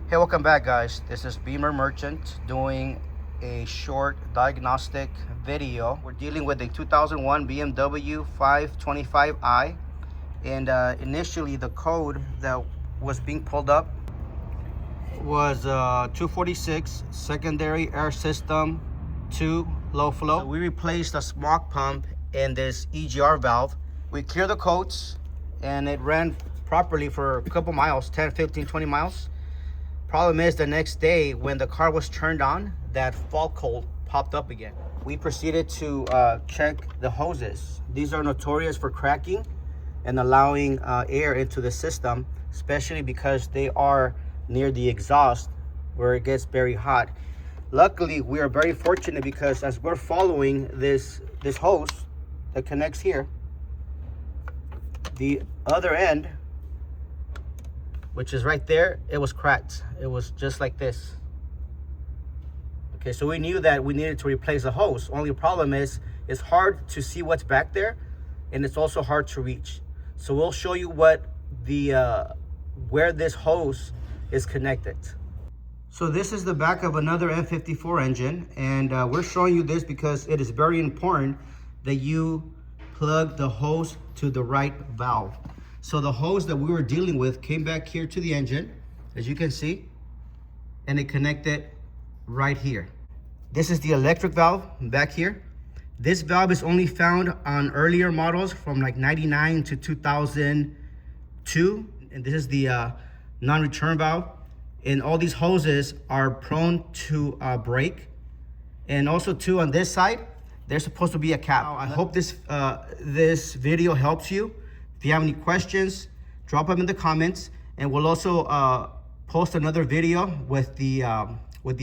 Hey, welcome back, guys. This is Beamer Merchant doing a short diagnostic video. We're dealing with a 2001 BMW 525i, and initially the code that was being pulled up was 246 secondary air system 2 low flow. So we replaced the smog pump and this EGR valve. We cleared the coats and it ran properly for a couple miles, 10, 15, 20 miles. Problem is, the next day when the car was turned on, that fault code popped up again. We proceeded to check the hoses. These are notorious for cracking and allowing air into the system, especially because they are near the exhaust where it gets very hot. Luckily, we are very fortunate because as we're following this hose that connects here, the other end, which is right there, it was cracked. It was just like this. Okay, so we knew that we needed to replace the hose. Only problem is, it's hard to see what's back there, and it's also hard to reach. So we'll show you what the where this hose is connected. So this is the back of another M54 engine, and we're showing you this because it is very important that you plug the hose to the right valve. So the hose that we were dealing with came back here to the engine, as you can see, and it connected right here. This is the electric valve back here. This valve is only found on earlier models from like 99 to 2002. And this is the non-return valve. And all these hoses are prone to break. And also too, on this side, there's supposed to be a cap. I hope this video helps you. If you have any questions, drop them in the comments, and we'll also post another video with the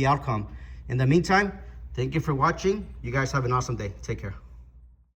outcome. In the meantime, thank you for watching. You guys have an awesome day. Take care.